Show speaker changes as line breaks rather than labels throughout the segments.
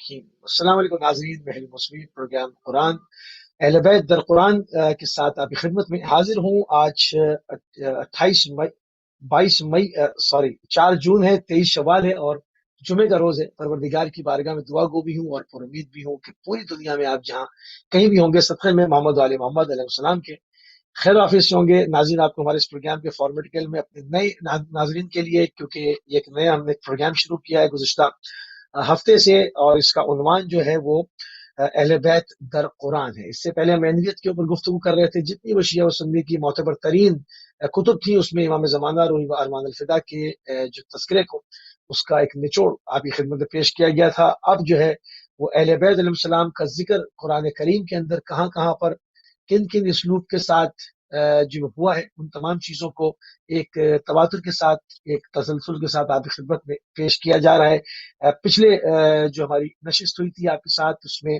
الرحیم۔ السلام علیکم ناظرین، محل مسلم پروگرام قرآن اہل بیت در قرآن کے ساتھ آپ کی خدمت میں حاضر ہوں۔ آج 4 جون ہے، 23 شوال ہے اور جمعے کا روز ہے۔ پروردگار کی بارگاہ میں دعا گو بھی ہوں اور پر امید بھی ہوں کہ پوری دنیا میں آپ جہاں کہیں بھی ہوں گے صدقے میں محمد و آل محمد علیہ السلام کے خیر حافظ سے ہوں گے۔ ناظرین، آپ کو ہمارے اس پروگرام کے فارمیٹ کے میں اپنے نئے ناظرین کے لیے، کیونکہ یہ ایک نیا ہم نے پروگرام شروع کیا ہے گزشتہ ہفتے سے، اور اس کا عنوان جو ہے وہ اہل بیت در قرآن ہے۔ اس سے پہلے ہم اہلیت کے اوپر گفتگو کر رہے تھے۔ جتنی وہ شیعہ و سنی کی معتبر ترین کتب تھیں، اس میں امام زمانہ روحی و ارمان الفدا کے جو تذکرے کو اس کا ایک نچوڑ آپ کی خدمت میں پیش کیا گیا تھا۔ اب جو ہے وہ اہل بیت علیہ السلام کا ذکر قرآن کریم کے اندر کہاں کہاں پر کن کن اسلوب کے ساتھ جو ہوا ہے، ان تمام چیزوں کو ایک تواتر کے ساتھ، ایک تسلسل کے ساتھ آپ کی خدمت میں پیش کیا جا رہا ہے۔ پچھلے جو ہماری نشست ہوئی تھی آپ کے ساتھ، اس میں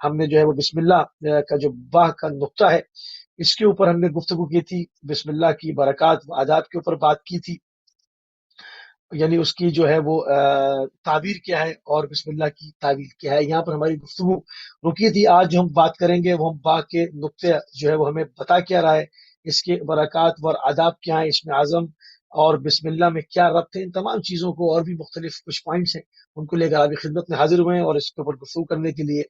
ہم نے جو ہے وہ بسم اللہ کا جو با کا نقطہ ہے، اس کے اوپر ہم نے گفتگو کی تھی۔ بسم اللہ کی برکات و آداب کے اوپر بات کی تھی، یعنی اس کی جو ہے وہ تعبیر کیا ہے اور بسم اللہ کی تعبیر کیا ہے۔ یہاں پر ہماری گفتگو رکی تھی۔ آج جو ہم بات کریں گے وہ ہم با کے نقطے جو ہے وہ ہمیں بتا کیا رہا ہے، اس کے برکات اور آداب کیا ہیں، اسم اعظم اور بسم اللہ میں کیا ربط ہے، ان تمام چیزوں کو اور بھی مختلف کچھ پوائنٹس ہیں ان کو لے کر آپ کی خدمت میں حاضر ہوئے ہیں، اور اس کے اوپر گفتگو کرنے کے لیے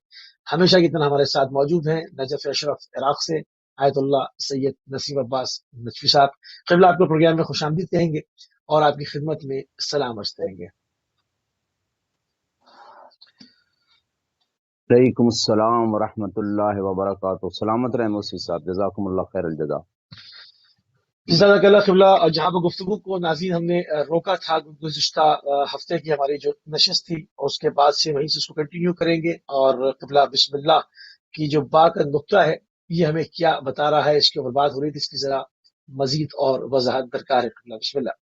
ہمیشہ کی طرح ہمارے ساتھ موجود ہیں نجف اشرف عراق سے آیت اللہ سید نسیم عباس نجفی صاحب۔ قبلہ آپ کو پروگرام میں خوش آمدید کہیں گے اور آپ کی خدمت میں سلام عرض کریں گے۔
وعلیکم السلام ورحمۃ اللہ وبرکاتہ۔ سلامت رہیں موسی صاحب، جزاکم اللہ خیر الجزا۔
جزاک اللہ قبلہ۔ اور جہاں پر گفتگو کو ناظرین ہم نے روکا تھا گزشتہ ہفتے کی ہماری جو نشست تھی، اور اس کے بعد سے وہیں سے اس کو کنٹینیو کریں گے، اور قبلہ بسم اللہ کی جو با کا نقطہ ہے یہ ہمیں کیا بتا رہا ہے، اس کے اوپر بات ہو رہی تھی، اس کی ذرا مزید اور وضاحت درکار ہے۔ قبلہ بسم اللہ۔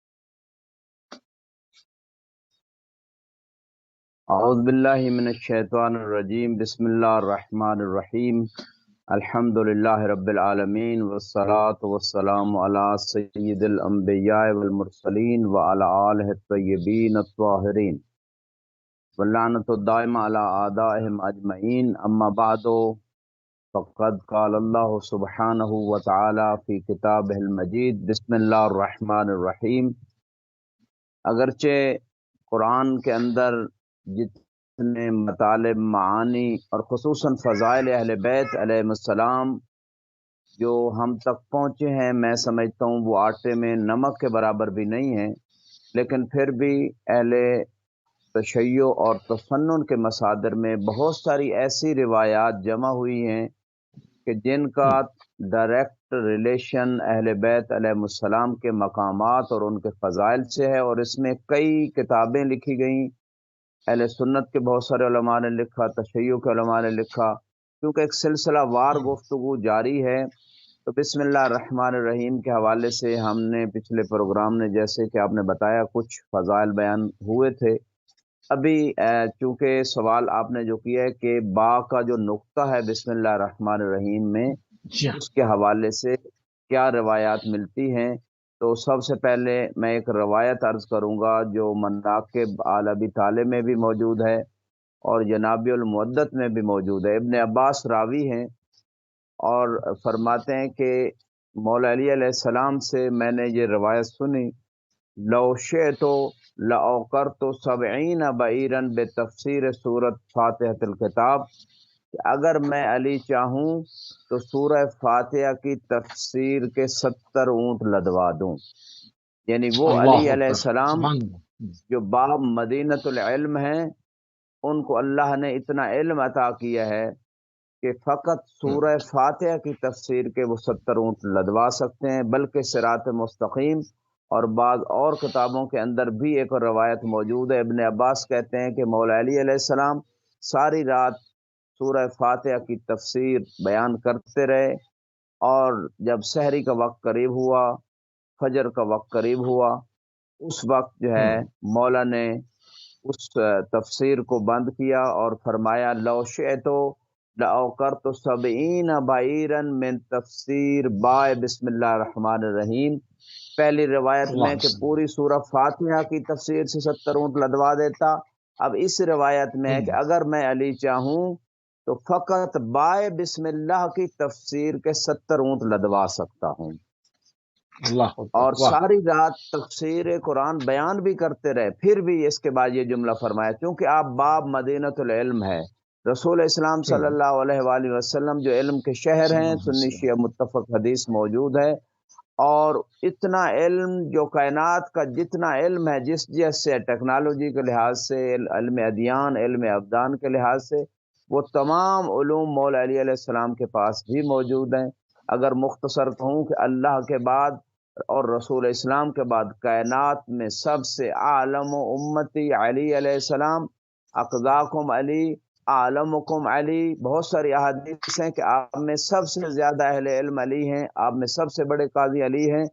اعوذ باللہ من الشیطان الرجیم، بسم اللہ الرحمن الرحیم، الحمد للہ رب العالمین، والصلاة والسلام علی سید الانبیاء والمرسلین وعلی آلہ الطیبین الطاہرین واللعنۃ الدائمہ علی اعدائہم اجمعین، اما بعد فقد قال اللہ سبحانہ وتعالی فی کتابہ المجید، بسم اللہ الرحمن الرحیم۔ اگرچہ قرآن کے اندر جتنے مطالب، معانی اور خصوصاً فضائل اہل بیت علیہ السلام جو ہم تک پہنچے ہیں، میں سمجھتا ہوں وہ آٹے میں نمک کے برابر بھی نہیں ہیں، لیکن پھر بھی اہل تشیع اور تفنن کے مصادر میں بہت ساری ایسی روایات جمع ہوئی ہیں کہ جن کا ڈائریکٹ ریلیشن اہل بیت علیہ السلام کے مقامات اور ان کے فضائل سے ہے، اور اس میں کئی کتابیں لکھی گئیں۔ اہل سنت کے بہت سارے علماء نے لکھا، تشیع کے علماء نے لکھا، کیونکہ ایک سلسلہ وار گفتگو جاری ہے۔ تو بسم اللہ الرحمن الرحیم کے حوالے سے ہم نے پچھلے پروگرام نے، جیسے کہ آپ نے بتایا، کچھ فضائل بیان ہوئے تھے۔ ابھی چونکہ سوال آپ نے جو کیا ہے کہ با کا جو نقطہ ہے بسم اللہ الرحمن الرحیم میں، اس کے حوالے سے کیا روایات ملتی ہیں، تو سب سے پہلے میں ایک روایت عرض کروں گا جو مناقب آل ابی طالب میں بھی موجود ہے اور جناب المعدت میں بھی موجود ہے۔ ابن عباس راوی ہیں اور فرماتے ہیں کہ مولا علی علیہ السلام سے میں نے یہ روایت سنی، لو شئت لأوقرت 70 بعیرا بتفسیر سورۃ فاتحۃ الکتاب، کہ اگر میں علی چاہوں تو سورہ فاتحہ کی تفسیر کے 70 اونٹ لدوا دوں۔ یعنی وہ علی علیہ السلام جو باب مدینۃ العلم ہیں، ان کو اللہ نے اتنا علم عطا کیا ہے کہ فقط سورہ فاتحہ کی تفسیر کے وہ 70 اونٹ لدوا سکتے ہیں، بلکہ صراط مستقیم اور بعض اور کتابوں کے اندر بھی ایک روایت موجود ہے۔ ابن عباس کہتے ہیں کہ مولا علی علیہ السلام ساری رات سورہ فاتحہ کی تفسیر بیان کرتے رہے، اور جب سحری کا وقت قریب ہوا، فجر کا وقت قریب ہوا، اس وقت جو ہے مولا نے اس تفسیر کو بند کیا اور فرمایا لو شئت لأوقرت 70 بعیرا من تفسیر بائے بسم اللہ الرحمن الرحیم۔ پہلی روایت میں کہ پوری سورہ فاتحہ کی تفسیر سے 70 اونٹ لدوا دیتا، اب اس روایت میں ہے کہ اگر میں علی چاہوں تو فقط بائے بسم اللہ کی تفسیر کے 70 اونٹ لدوا سکتا ہوں،
اللہ
اور
واہ،
ساری رات تفسیر قرآن بیان بھی کرتے رہے۔ پھر بھی اس کے بعد یہ جملہ فرمایا، کیونکہ آپ باب مدینۃ العلم ہے، رسول اسلام صلی اللہ علیہ وآلہ وسلم جو علم کے شہر
صلی اللہ
ہیں،
علیہ
سنی
وسلم،
شیعہ متفق حدیث موجود ہے، اور اتنا علم جو کائنات کا جتنا علم ہے، جس جس سے ٹیکنالوجی کے لحاظ سے، علم ادیان، علم ابدان کے لحاظ سے، وہ تمام علوم مولا علی علیہ السلام کے پاس بھی موجود ہیں۔ اگر مختصر کہوں کہ اللہ کے بعد اور رسول اسلام کے بعد کائنات میں سب سے عالم و امتی علی علیہ السلام، اقذاکم علی، عالمکم علی، بہت ساری احادیث ہیں کہ آپ میں سب سے زیادہ اہل علم علی ہیں، آپ میں سب سے بڑے قاضی علی ہیں۔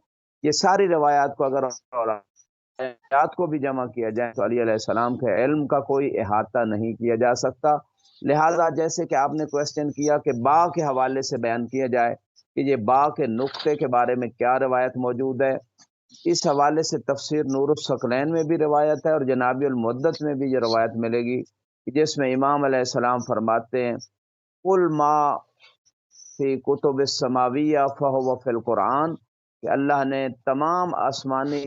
یہ ساری روایات کو اگر روایات کو بھی جمع کیا جائے تو علی علیہ السلام کے علم کا کوئی احاطہ نہیں کیا جا سکتا۔ لہذا جیسے کہ آپ نے کوشچن کیا کہ با کے حوالے سے بیان کیا جائے کہ یہ با کے نقطے کے بارے میں کیا روایت موجود ہے، اس حوالے سے تفسیر نور الثقلین میں بھی روایت ہے، اور جنابی المدت میں بھی یہ روایت ملے گی، جس میں امام علیہ السلام فرماتے ہیں قل ما فی کتب السماویہ فہو فی القرآن، کہ اللہ نے تمام آسمانی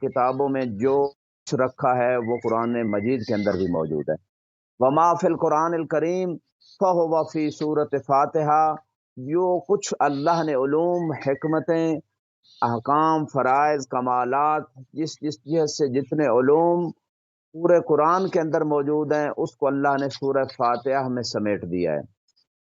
کتابوں میں جو کچھ رکھا ہے وہ قرآن مجید کے اندر بھی موجود ہے۔ وما فی القرآن الکریم فہو فی سورۃ فاتحہ، جو کچھ اللہ نے علوم، حکمتیں، احکام، فرائض، کمالات، جس جس جہت سے جتنے علوم پورے قرآن کے اندر موجود ہیں، اس کو اللہ نے سورہ فاتحہ میں سمیٹ دیا ہے۔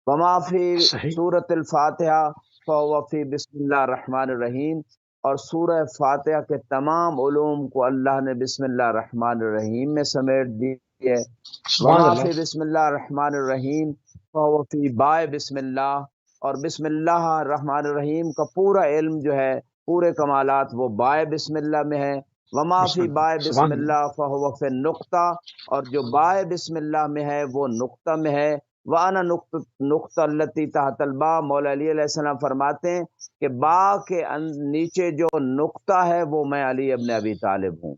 وما فی
صحیح،
سورۃ الفاتحہ فہو فی بسم اللہ الرحمن الرحیم، اور سورہ فاتحہ کے تمام علوم کو اللہ نے بسم اللہ الرحمن الرحیم میں سمیٹ دی ہے۔
سبحان
وما
اللہ،
فی بسم اللہ الرحمن الرحیم فہو فی بائے بسم اللہ، اور بسم اللہ الرحمن الرحیم کا پورا علم جو ہے، پورے کمالات وہ بائے بسم اللہ میں ہے۔ وما
بسم
فی
اللہ،
بائے بسم
سبحان اللہ،
اللہ فہو فی نقطہ، اور جو بائے بسم اللہ میں ہے وہ نقطہ میں ہے۔ وانا نقطہ التی تحت البا، مولا علی علیہ السلام فرماتے ہیں کہ با کے نیچے جو نقطہ ہے وہ میں علی ابن ابی طالب ہوں۔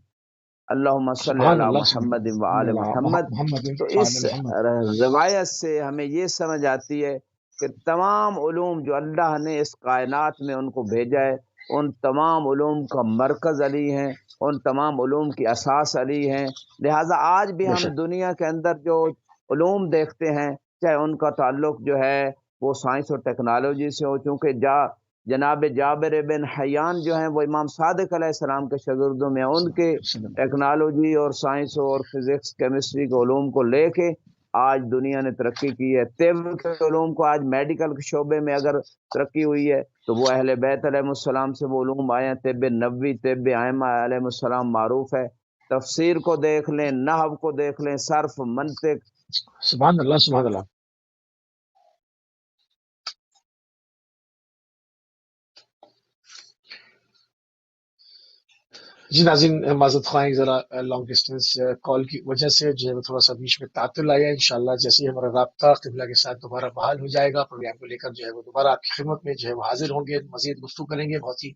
اللہم صلی
سبحان
علی
اللہ، سبحان
محمد و آل
اللہ،
محمد۔
محمد
تو اس
فعال محمد،
روایت سے ہمیں یہ سمجھ آتی ہے کہ تمام علوم جو اللہ نے اس کائنات میں ان کو بھیجا ہے، ان تمام علوم کا مرکز علی ہیں، ان تمام علوم کی اساس علی ہیں۔ لہٰذا آج بھی
بے
ہم
شک،
دنیا کے اندر جو علوم دیکھتے ہیں، چاہے ان کا تعلق جو ہے وہ سائنس اور ٹیکنالوجی سے ہو، چونکہ جناب جابر بن حیان جو ہیں وہ امام صادق علیہ السلام کے شاگردوں میں، ان کے ٹیکنالوجی اور سائنس اور فزکس، کیمسٹری کے علوم کو لے کے آج دنیا نے ترقی کی ہے۔ طب کے علوم کو آج میڈیکل کے شعبے میں اگر ترقی ہوئی ہے تو وہ اہل بیت علیہ السلام سے وہ علوم آئے ہیں۔ طب نبوی، طب ائمہ علیہ السلام معروف ہے۔ تفسیر کو دیکھ لیں، نحو کو دیکھ لیں، صرف، منطق۔
سبحان اللہ، سبحان اللہ۔ جی ناظرین، معذرت خواہیں، ذرا لانگ ڈسٹینس کال کی وجہ سے جو ہے وہ تھوڑا سا بیچ میں تعطل آیا۔ انشاءاللہ جیسے ہی ہمارا رابطہ قبلہ کے ساتھ دوبارہ بحال ہو جائے گا، پروگرام کو لے کر جو ہے وہ دوبارہ آپ کی خدمت میں جو ہے وہ حاضر ہوں گے، مزید گفتگو کریں گے۔ بہت ہی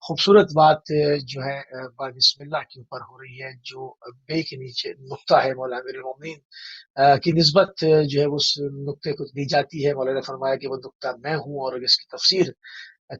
خوبصورت بات جو ہے با بسم اللہ کے اوپر ہو رہی ہے، جو بے کے نیچے نقطہ ہے مولا امیر المومنین کی نسبت جو ہے اس نقطے کو دی جاتی ہے۔ مولانا نے فرمایا کہ وہ نقطہ میں ہوں، اور اگر اس کی تفسیر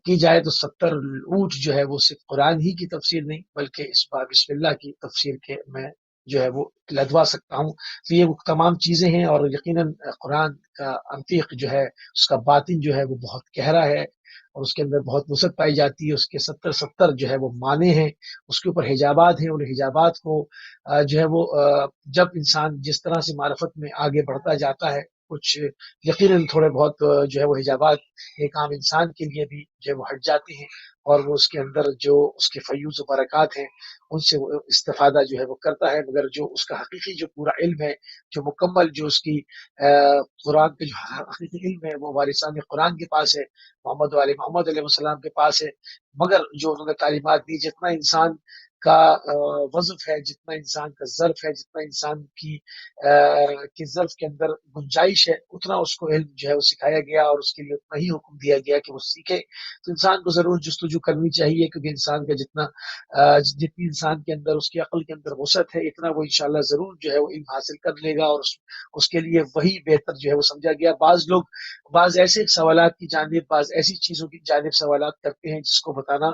کی جائے تو 70 اونٹ جو ہے وہ صرف قرآن ہی کی تفسیر نہیں بلکہ اس باب بسم اللہ کی تفسیر کے میں جو ہے وہ لدوا سکتا ہوں۔ تو یہ وہ تمام چیزیں ہیں، اور یقیناً قرآن کا عمتیق جو ہے، اس کا باطن جو ہے وہ بہت گہرا ہے، اور اس کے اندر بہت وسعت پائی جاتی ہے۔ اس کے 70 جو ہے وہ معنی ہیں، اس کے اوپر حجابات ہیں، اور حجابات کو جو ہے وہ جب انسان جس طرح سے معرفت میں آگے بڑھتا جاتا ہے، کچھ یقیناً تھوڑے بہت جو ہے وہ حجابات ایک عام انسان کے لیے بھی جو ہے وہ ہٹ جاتے ہیں، اور وہ اس کے اندر جو اس کے فیوز و برکات ہیں ان سے وہ استفادہ جو ہے وہ کرتا ہے، مگر جو اس کا حقیقی جو پورا علم ہے، جو مکمل جو اس کی قرآن کا جو حقیقی علم ہے، وہ وارثان قرآن کے پاس ہے، محمد علیہ السلام کے پاس ہے۔ مگر جو انہوں نے تعلیمات دی، جتنا انسان کا وظف ہے، جتنا انسان کا ظرف ہے، جتنا انسان کی ظرف کے اندر گنجائش ہے، اتنا اس کو علم جو ہے وہ سکھایا گیا، اور اس کے لیے اتنا ہی حکم دیا گیا کہ وہ سیکھے۔ تو انسان کو ضرور جستجو کرنی چاہیے، کیونکہ انسان کا جتنی انسان کے اندر، اس کی عقل کے اندر وسعت ہے، اتنا وہ انشاءاللہ ضرور جو ہے وہ علم حاصل کر لے گا، اور اس کے لیے وہی بہتر جو ہے وہ سمجھا گیا۔ بعض لوگ بعض ایسے سوالات کی جانب، بعض ایسی چیزوں کی جانب سوالات کرتے ہیں جس کو بتانا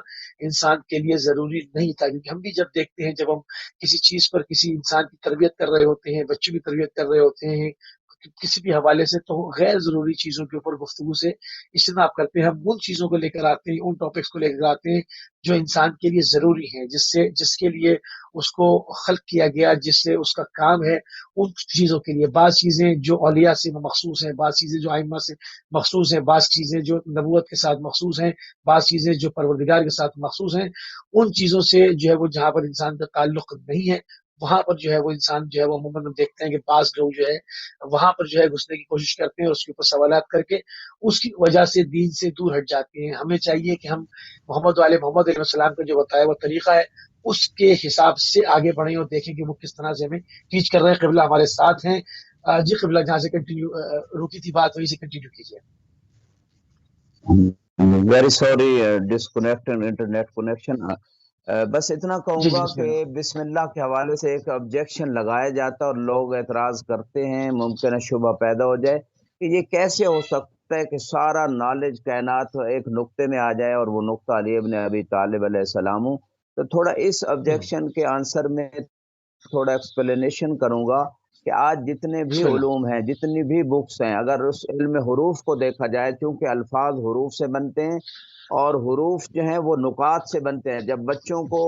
انسان کے لیے ضروری نہیں تھا، کیونکہ ہم بھی جب دیکھتے ہیں، جب ہم کسی چیز پر کسی انسان کی تربیت کر رہے ہوتے ہیں، بچوں کی تربیت کر رہے ہوتے ہیں کسی بھی حوالے سے، تو غیر ضروری چیزوں کے اوپر گفتگو سے اجتناب کرتے ہیں۔ ہم ان چیزوں کو لے کر آتے ہیں، ان ٹاپکس کو لے کر آتے ہیں جو انسان کے لیے ضروری ہیں، جس کے لیے اس کو خلق کیا گیا، جس سے اس کا کام ہے، ان چیزوں کے لیے۔ بعض چیزیں جو اولیاء سے مخصوص ہیں، بعض چیزیں جو ائمہ سے مخصوص ہیں، بعض چیزیں جو نبوت کے ساتھ مخصوص ہیں، بعض چیزیں جو پروردگار کے ساتھ مخصوص ہیں، ان چیزوں سے جو ہے وہ جہاں پر انسان کا تعلق نہیں ہے، وہاں پر جو ہے وہ انسان جو ہے وہ عموماً دیکھتے ہیں کہ بعض لوگ جو ہے وہاں پر جو ہے گھسنے کی کوشش کرتے ہیں، اور اس کے اوپر سوالات کر کے اس کی وجہ سے دین سے دور ہٹ جاتے ہیں۔ ہمیں چاہیے کہ ہم محمد علیہ السلام کا جو بتایا وہ طریقہ ہے، اس کے حساب سے آگے بڑھیں، اور دیکھیں کہ وہ کس طرح سے ہمیں ٹیچ کر رہے ہیں۔ قبلہ ہمارے ساتھ ہیں۔ جی قبلہ، جہاں سے کنٹینیو روکی تھی بات، وہیں سے کنٹینیو کیجیے۔
Very sorry, disconnect internet connection. بس اتنا کہوں
جی جی،
گا
بسم
کہ
اللہ۔
بسم اللہ کے حوالے سے ایک آبجیکشن لگایا جاتا ہے اور لوگ اعتراض کرتے ہیں، ممکن ہے شبہ پیدا ہو جائے کہ یہ کیسے ہو سکتا ہے کہ سارا نالج کائنات ایک نقطے میں آ جائے، اور وہ نقطہ علی ابن ابی طالب علیہ السلام ہوں۔ تو تھوڑا اس آبجیکشن کے آنسر میں تھوڑا ایکسپلینیشن کروں گا کہ آج جتنے بھی
بسم اللہ۔
علوم ہیں، جتنی بھی بکس ہیں، اگر اس علم حروف کو دیکھا جائے، کیونکہ الفاظ حروف سے بنتے ہیں، اور حروف جو ہیں وہ نقاط سے بنتے ہیں۔ جب بچوں کو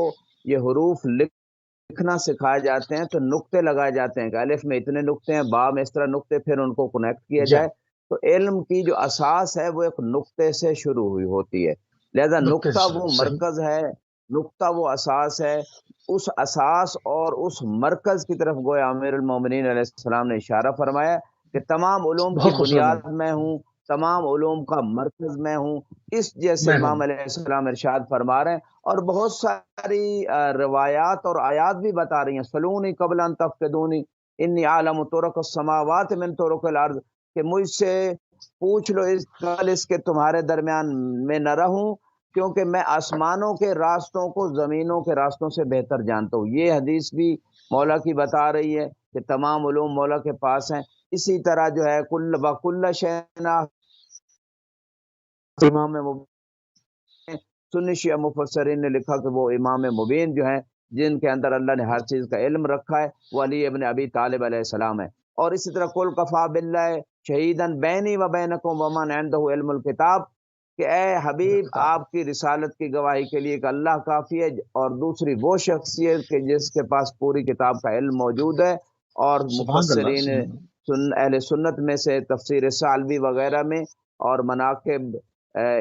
یہ حروف لکھنا سکھائے جاتے ہیں تو نقطے لگائے جاتے ہیں کہ الف میں اتنے نقطے ہیں، با میں اس طرح نقطے، پھر ان کو کنیکٹ کیا
جی ہاں،
جائے۔ تو علم کی جو اساس ہے وہ ایک نقطے سے شروع ہوئی ہوتی ہے، لہذا
نقطے سے
نقطہ
شروع،
وہ
صحیح۔
مرکز ہے، نقطہ وہ اساس ہے۔ اس اساس اور اس مرکز کی طرف گویا امیر المومنین علیہ السلام نے اشارہ فرمایا کہ تمام علوم کی
بہت خوبصورت
بنیاد
بات۔
میں ہوں، تمام علوم کا مرکز میں ہوں، اس جیسے
میں ہوں۔
امام علیہ السلام ارشاد فرما رہے ہیں۔ اور بہت ساری روایات اور آیات بھی بتا رہی ہیں، سلونی قبل ان تفقدونی انی عالم طرق السماوات من طرق الارض، کہ مجھ سے پوچھ لو اس کل اس کے تمہارے درمیان میں نہ رہوں، کیونکہ میں آسمانوں کے راستوں کو زمینوں کے راستوں سے بہتر جانتا ہوں۔ یہ حدیث بھی مولا کی بتا رہی ہے کہ تمام علوم مولا کے پاس ہیں۔ اسی طرح جو ہے کل بکل شینا، امام سنی شیعہ مفسرین نے لکھا کہ وہ امام مبین جو ہیں، جن کے اندر اللہ نے ہر چیز کا علم رکھا ہے، وہ علی ابن ابی طالب علیہ السلام ہے۔ اور اسی طرح کل کفا باللہ شہیدن بینی و بینکم ومن عنده علم الکتاب، کہ اے حبیب
کتاب،
آپ کی رسالت کی گواہی کے لیے کہ اللہ کافی ہے، اور دوسری وہ شخصیت کہ جس کے پاس پوری کتاب کا علم موجود ہے۔ اور
سبحان اللہ،
مفسرین
سبحان اللہ۔
اہل سنت میں سے تفسیر سالوی وغیرہ میں، اور مناقب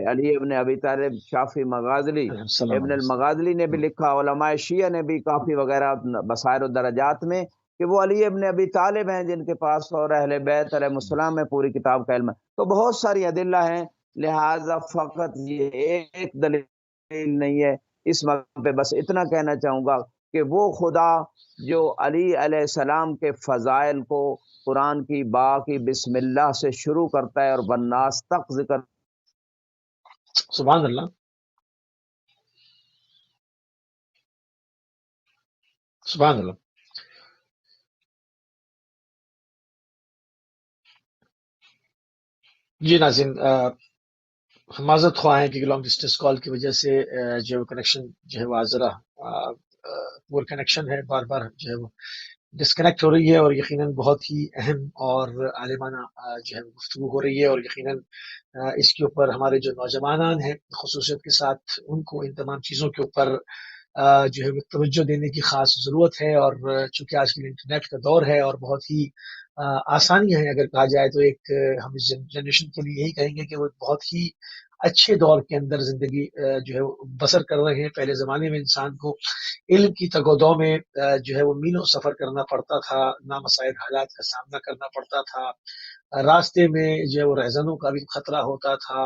علی ابن ابی طالب، شافی مغازلی،
علیہ السلام
ابن
علیہ
المغازلی نے بھی
السلام۔
لکھا، علماء شیعہ نے بھی کافی وغیرہ بصائر و درجات میں، کہ وہ علی ابن ابی طالب ہیں جن کے پاس اور اہل بیت علیہ السلام میں پوری کتاب کا علم ہے۔ تو بہت ساری ادلہ ہیں، لہٰذا فقط یہ ایک دلیل نہیں ہے۔ اس موقع پہ بس اتنا کہنا چاہوں گا کہ وہ خدا جو علی علیہ السلام کے فضائل کو قرآن کی با کی بسم اللہ سے شروع کرتا ہے اور والناس تک ذکر
سبحان اللہ، سبحان اللہ۔ جی ناظرین، معذرت خواہ ہیں کہ لانگ ڈسٹینس کال کی وجہ سے جو کنیکشن جو ہے وہ ذرا پور کنیکشن ہے، بار بار جو ہے وہ ڈسکنیکٹ ہو رہی ہے، اور یقیناً بہت ہی اہم اور عالمانہ جو ہے گفتگو ہو رہی ہے، اور یقیناً اس کے اوپر ہمارے جو نوجوانان ہیں خصوصیت کے ساتھ ان کو ان تمام چیزوں کے اوپر جو ہے وہ توجہ دینے کی خاص ضرورت ہے۔ اور چونکہ آج کل انٹرنیٹ کا دور ہے اور بہت ہی آسانیاں ہیں، اگر کہا جائے تو ایک ہم اس جنریشن کے لیے یہی کہیں گے کہ وہ بہت ہی اچھے دور کے اندر زندگی جو ہے وہ بسر کر رہے ہیں۔ پہلے زمانے میں انسان کو علم کی تگودوں میں جو ہے وہ میلوں سفر کرنا پڑتا تھا، نامساعد حالات کا سامنا کرنا پڑتا تھا، راستے میں جو ہے وہ رہزنوں کا بھی خطرہ ہوتا تھا،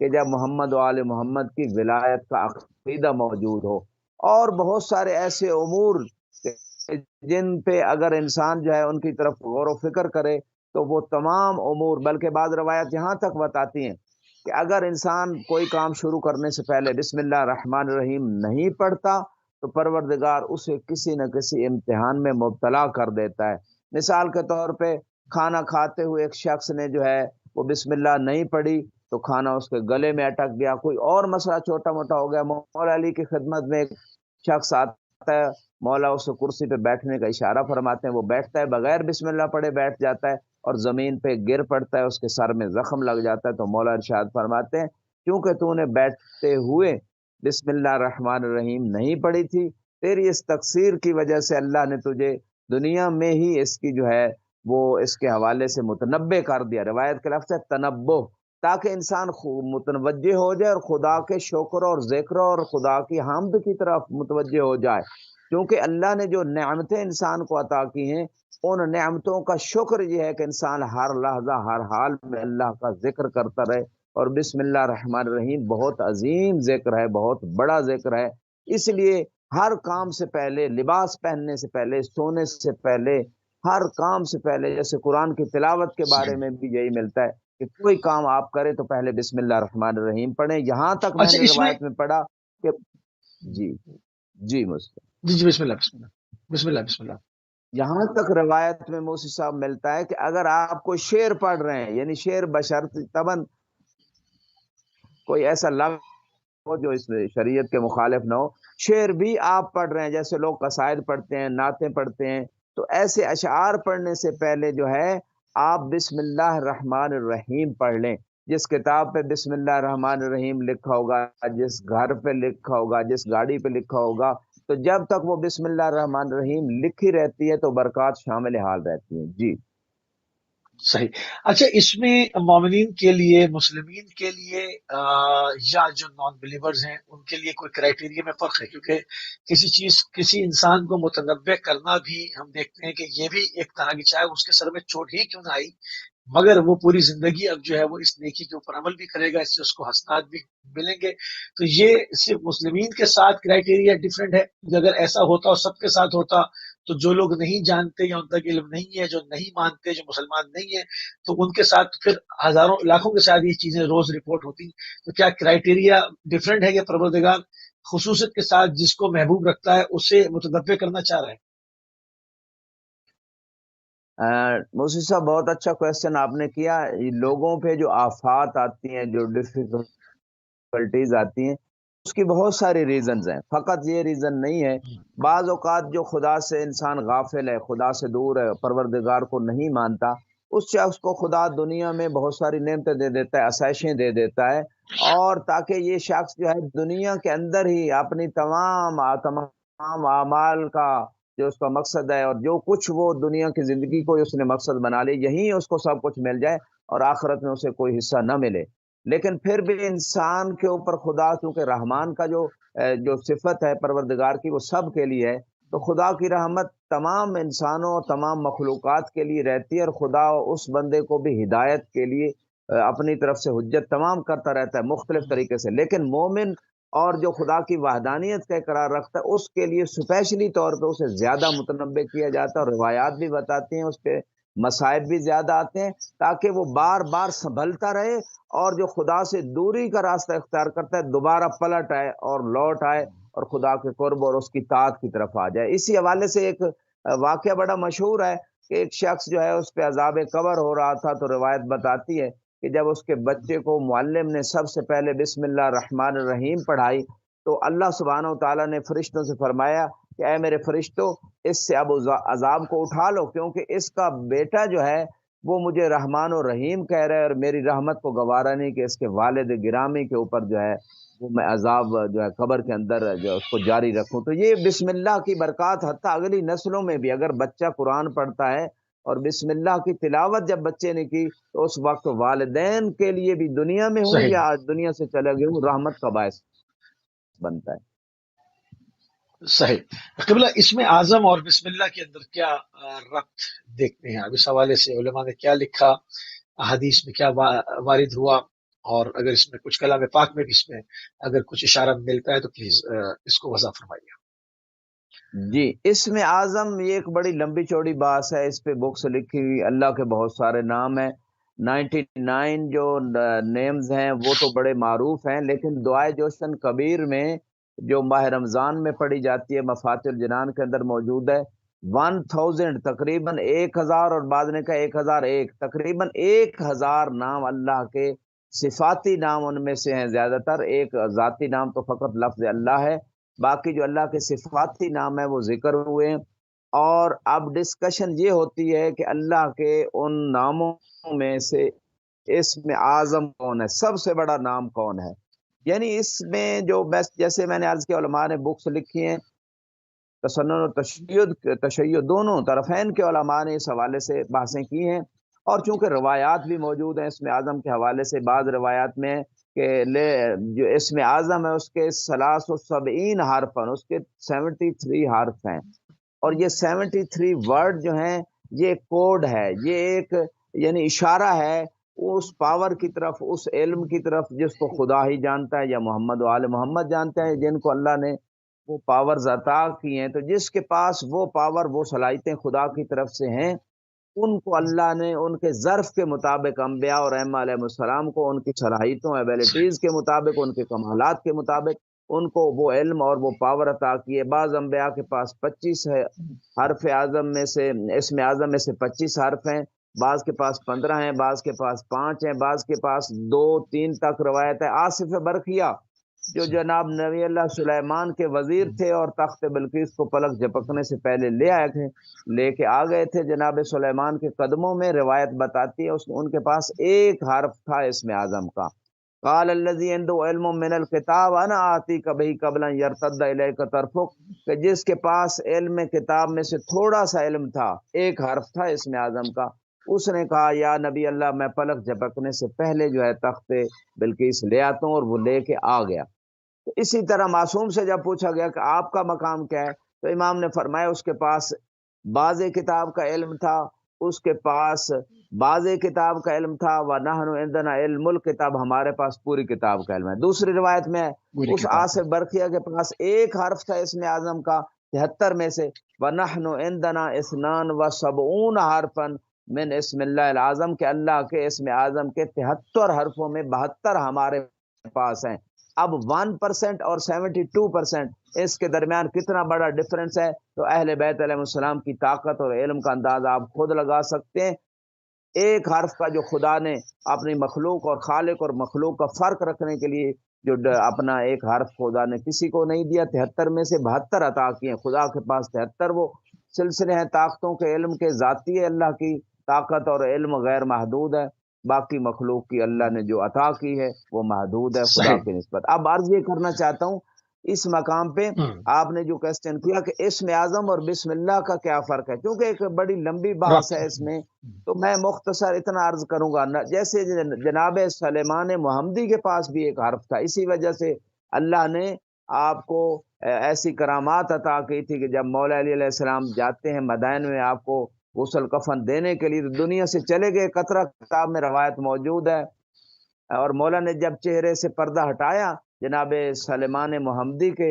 کہ جب محمد و آل محمد کی ولایت کا عقیدہ موجود ہو، اور بہت سارے ایسے امور جن پہ اگر انسان جو ہے ان کی طرف غور و فکر کرے تو وہ تمام امور، بلکہ بعض روایت یہاں تک بتاتی ہیں کہ اگر انسان کوئی کام شروع کرنے سے پہلے بسم اللہ الرحمن الرحیم نہیں پڑھتا تو پروردگار اسے کسی نہ کسی امتحان میں مبتلا کر دیتا ہے۔ مثال کے طور پہ کھانا کھاتے ہوئے ایک شخص نے جو ہے وہ بسم اللہ نہیں پڑھی تو کھانا اس کے گلے میں اٹک گیا، کوئی اور مسئلہ چھوٹا موٹا ہو گیا، مولا علی کی خدمت میں ایک شخص آتا ہے، مولا اسے کرسی پہ بیٹھنے کا اشارہ فرماتے ہیں، وہ بیٹھتا ہے بغیر بسم اللہ پڑھے بیٹھ جاتا ہے اور زمین پہ گر پڑتا ہے، اس کے سر میں زخم لگ جاتا ہے، تو مولا ارشاد فرماتے ہیں کیونکہ تو نے بیٹھتے ہوئے بسم اللہ الرحمن الرحیم نہیں پڑھی تھی، تیری اس تقصیر کی وجہ سے اللہ نے تجھے دنیا میں ہی اس کی جو ہے وہ اس کے حوالے سے متنبع کر دیا۔ روایت کے لفظ ہے تنبہ، تاکہ انسان متوجہ ہو جائے اور خدا کے شکر اور ذکر اور خدا کی حمد کی طرف متوجہ ہو جائے، کیونکہ اللہ نے جو نعمتیں انسان کو عطا کی ہیں ان نعمتوں کا شکر یہ ہے کہ انسان ہر لحظہ ہر حال میں اللہ کا ذکر کرتا رہے، اور بسم اللہ الرحمن الرحیم بہت عظیم ذکر ہے، بہت بڑا ذکر ہے۔ اس لیے ہر کام سے پہلے، لباس پہننے سے پہلے، سونے سے پہلے، ہر کام سے پہلے، جیسے قرآن کی تلاوت کے بارے میں بھی یہی ملتا ہے کہ کوئی کام آپ کریں تو پہلے بسم اللہ الرحمن الرحیم پڑھیں۔ یہاں تک میں
اچھا
نے
اس میں
روایت میں پڑھا کہ جی جی مسلم،
جی جی بسم اللہ بسم اللہ بسم اللہ بسم اللہ
یہاں تک روایت میں موسی صاحب ملتا ہے کہ اگر آپ کوئی شعر پڑھ رہے ہیں، یعنی شعر بشرط تبن کوئی ایسا لفظ ہو جو اس شریعت کے مخالف نہ ہو، شعر بھی آپ پڑھ رہے ہیں، جیسے لوگ قصائد پڑھتے ہیں، نعتیں پڑھتے ہیں، تو ایسے اشعار پڑھنے سے پہلے جو ہے آپ بسم اللہ الرحمن الرحیم پڑھ لیں۔ جس کتاب پہ بسم اللہ الرحمن الرحیم لکھا ہوگا، جس گھر پہ لکھا ہوگا، جس گاڑی پہ لکھا ہوگا، تو جب تک وہ بسم اللہ الرحمن الرحیم لکھی رہتی ہے تو برکات شامل حال رہتی ہیں۔ جی
صحیح۔ اچھا اس میں مومنین کے لیے، مسلمین کے لیے یا جو نان بلیورز ہیں ان کے لیے کوئی کرائٹیریا میں فرق ہے؟ کیونکہ کسی چیز، کسی انسان کو متنبع کرنا بھی ہم دیکھتے ہیں کہ یہ بھی ایک طرح کی، چاہے اس کے سر میں چوٹ ہی کیوں نہ آئی مگر وہ پوری زندگی اب جو ہے وہ اس نیکی کے اوپر عمل بھی کرے گا، اس سے اس کو حسنات بھی ملیں گے۔ تو یہ صرف مسلمین کے ساتھ کرائٹیریا ڈفرینٹ ہے کہ اگر ایسا ہوتا اور سب کے ساتھ ہوتا تو جو لوگ نہیں جانتے یا ان تک علم نہیں ہے، جو نہیں مانتے، جو مسلمان نہیں ہیں، تو ان کے ساتھ پھر ہزاروں لاکھوں کے ساتھ یہ چیزیں روز رپورٹ ہوتی۔ تو کیا کرائٹیریا ڈفرینٹ ہے کہ پروردگار خصوصیت کے ساتھ جس کو محبوب رکھتا ہے اسے متنبع کرنا چاہ رہا ہے؟
موسی صاحب بہت اچھا کویسچن آپ نے کیا۔ لوگوں پہ جو آفات آتی ہیں، جو ڈفیکلٹیز آتی ہیں، اس کی بہت ساری ریزنز ہیں، فقط یہ ریزن نہیں ہے۔ بعض اوقات جو خدا سے انسان غافل ہے، خدا سے دور ہے، پروردگار کو نہیں مانتا، اس شخص کو خدا دنیا میں بہت ساری نعمتیں دے دیتا ہے، آسائشیں دے دیتا ہے، اور تاکہ یہ شخص جو ہے دنیا کے اندر ہی اپنی تمام اعمال کا جو اس کا مقصد ہے اور جو کچھ وہ دنیا کی زندگی کو اس نے مقصد بنا لی، یہیں اس کو سب کچھ مل جائے اور آخرت میں اسے کوئی حصہ نہ ملے۔ لیکن پھر بھی انسان کے اوپر خدا، چونکہ رحمان کا جو صفت ہے پروردگار کی وہ سب کے لیے ہے، تو خدا کی رحمت تمام انسانوں اور تمام مخلوقات کے لیے رہتی ہے، اور خدا اس بندے کو بھی ہدایت کے لیے اپنی طرف سے حجت تمام کرتا رہتا ہے مختلف طریقے سے۔ لیکن مومن اور جو خدا کی وحدانیت کا اقرار رکھتا ہے اس کے لیے اسپیشلی طور پہ اسے زیادہ متنبع کیا جاتا ہے، اور روایات بھی بتاتی ہیں اس پہ مصائب بھی زیادہ آتے ہیں، تاکہ وہ بار بار سنبھلتا رہے، اور جو خدا سے دوری کا راستہ اختیار کرتا ہے دوبارہ پلٹ آئے اور لوٹ آئے اور خدا کے قرب اور اس کی طاعت کی طرف آ جائے۔ اسی حوالے سے ایک واقعہ بڑا مشہور ہے کہ ایک شخص جو ہے اس پہ عذاب قبر ہو رہا تھا، تو روایت بتاتی ہے کہ جب اس کے بچے کو معلم نے سب سے پہلے بسم اللہ الرحمن الرحیم پڑھائی تو اللہ سبحانہ و تعالیٰ نے فرشتوں سے فرمایا کہ اے میرے فرشتوں، اس سے اب عذاب کو اٹھا لو، کیونکہ اس کا بیٹا جو ہے وہ مجھے رحمان و رحیم کہہ رہے اور میری رحمت کو گوارا نہیں کہ اس کے والد گرامی کے اوپر جو ہے وہ میں عذاب جو ہے قبر کے اندر جو اس کو جاری رکھوں۔ تو یہ بسم اللہ کی برکات حتیٰ اگلی نسلوں میں بھی، اگر بچہ قرآن پڑھتا ہے اور بسم اللہ کی تلاوت جب بچے نے کی تو اس وقت والدین کے لیے بھی دنیا میں ہوں
صحیح
یا دنیا سے چلے گئے ہوں رحمت کا باعث بنتا ہے۔
صحیح۔ قبلہ اس میں اعظم اور بسم اللہ کے اندر کیا ربط دیکھتے ہیں؟ اب اس حوالے سے علماء نے کیا لکھا، حدیث میں کیا وارد ہوا، اور اگر اس میں کچھ کلام پاک میں بھی اس میں اگر کچھ اشارہ ملتا ہے تو پلیز اس کو وضاح فرمائیے۔
جی، اسم اعظم یہ ایک بڑی لمبی چوڑی بات ہے، اس پہ بکس لکھی ہوئی، اللہ کے بہت سارے نام ہیں، 99 جو نیمز ہیں وہ تو بڑے معروف ہیں، لیکن دعائے جوشن کبیر میں جو ماہ رمضان میں پڑھی جاتی ہے، مفاتح الجنان کے اندر موجود ہے، 1000 تقریباً 1000 اور بعد نے کہا 1001 تقریباً 1000 نام اللہ کے صفاتی نام ان میں سے ہیں زیادہ تر، ایک ذاتی نام تو فقط لفظ اللہ ہے، باقی جو اللہ کے صفاتی نام ہے وہ ذکر ہوئے ہیں۔ اور اب ڈسکشن یہ ہوتی ہے کہ اللہ کے ان ناموں میں سے اسم اعظم کون ہے، سب سے بڑا نام کون ہے، یعنی اس میں جو جیسے میں نے عرض کیا علماء نے بکس لکھی ہیں، تسنن و تشیع دونوں طرفین کے علماء نے اس حوالے سے بحثیں کی ہیں، اور چونکہ روایات بھی موجود ہیں اسم اعظم کے حوالے سے، بعض روایات میں کہ جو اسم اعظم ہے اس کے 73 حرف ہیں، اس کے 73 حرف ہیں، اور یہ 73 ورڈ جو ہیں یہ کوڈ ہے، یہ ایک یعنی اشارہ ہے اس پاور کی طرف، اس علم کی طرف جس کو خدا ہی جانتا ہے یا محمد و آل محمد جانتے ہیں، جن کو اللہ نے وہ پاورز عطا کی ہیں، تو جس کے پاس وہ پاور وہ صلاحیتیں خدا کی طرف سے ہیں، ان کو اللہ نے ان کے ظرف کے مطابق انبیاء اور ائمہ علیہ السلام کو ان کی صلاحیتوں ایبیلٹیز کے مطابق، ان کے کمالات کے مطابق ان کو وہ علم اور وہ پاور عطا کی ہے۔ بعض انبیاء کے پاس 25 ہے حرف اعظم میں سے، اسم اعظم میں سے 25 حرف ہیں، بعض کے پاس 15 ہیں، بعض کے پاس 5 ہیں، بعض کے پاس 2 3 تک روایت ہے۔ آصف برقیہ جو جناب نبی اللہ سلیمان کے وزیر تھے اور تخت بلقیس کو پلک جھپکنے سے پہلے لے آئے تھے، لے کے آ گئے تھے جناب سلیمان کے قدموں میں، روایت بتاتی ہے ان کے پاس ایک حرف تھا اسم اعظم کا، قال الذی عنده علم من الکتاب انا آتیک بہ قبل ان یرتد الیک طرفک، کہ جس کے پاس علم کتاب میں سے تھوڑا سا علم تھا، ایک حرف تھا اسم اعظم کا، اس نے کہا یا نبی اللہ میں پلک جھپکنے سے پہلے جو ہے تخت بلقیس لے آتا ہوں، اور وہ لے کے آ گیا۔ تو اسی طرح معصوم سے جب پوچھا گیا کہ آپ کا مقام کیا ہے، تو امام نے فرمایا اس کے پاس بعض کتاب کا علم تھا، اس کے پاس بعض کتاب کا علم تھا، وَنَحْنُ عِنْدَنَا عِلْمُ الْكِتاب، ہمارے پاس پوری کتاب کا علم ہے۔ دوسری روایت میں اس آصف برقیہ کے پاس ایک حرف تھا اسم اعظم کا 73 میں سے، وَنَحْنُ عِنْدَنَا 72 حرفاً من اسم اللہ العظم، کہ اللہ کے اسم اعظم کے 73 حرفوں میں 72 ہمارے پاس ہیں۔ اب 1% اور 72% اس کے درمیان کتنا بڑا ڈفرنس ہے، تو اہل بیت علیہ السلام کی طاقت اور علم کا اندازہ آپ خود لگا سکتے ہیں۔ ایک حرف کا جو خدا نے اپنی مخلوق اور خالق اور مخلوق کا فرق رکھنے کے لیے جو اپنا ایک حرف خدا نے کسی کو نہیں دیا، 73 میں سے 72 عطا کیے ہیں، خدا کے پاس 73 وہ سلسلے ہیں طاقتوں کے، علم کے، ذاتی ہے اللہ کی طاقت اور علم غیر محدود ہے، باقی مخلوق کی اللہ نے جو عطا کی ہے وہ محدود ہے خدا کی نسبت۔ اب عرض یہ کرنا چاہتا ہوں اس مقام پہ آپ نے جو کوسچن کیا کہ اسم اعظم اور بسم اللہ کا کیا فرق ہے، کیونکہ ایک بڑی لمبی بحث ہے اس میں، تو میں مختصر اتنا عرض کروں گا، جیسے جناب سلیمان محمدی کے پاس بھی ایک حرف تھا، اسی وجہ سے اللہ نے آپ کو ایسی کرامات عطا کی تھی کہ جب مولا علی علیہ السلام جاتے ہیں مدائن میں آپ کو غسل کفن دینے کے لیے، دنیا سے چلے گئے، قطرہ کتاب میں روایت موجود ہے، اور مولا نے جب چہرے سے پردہ ہٹایا جناب سلیمان محمدی کے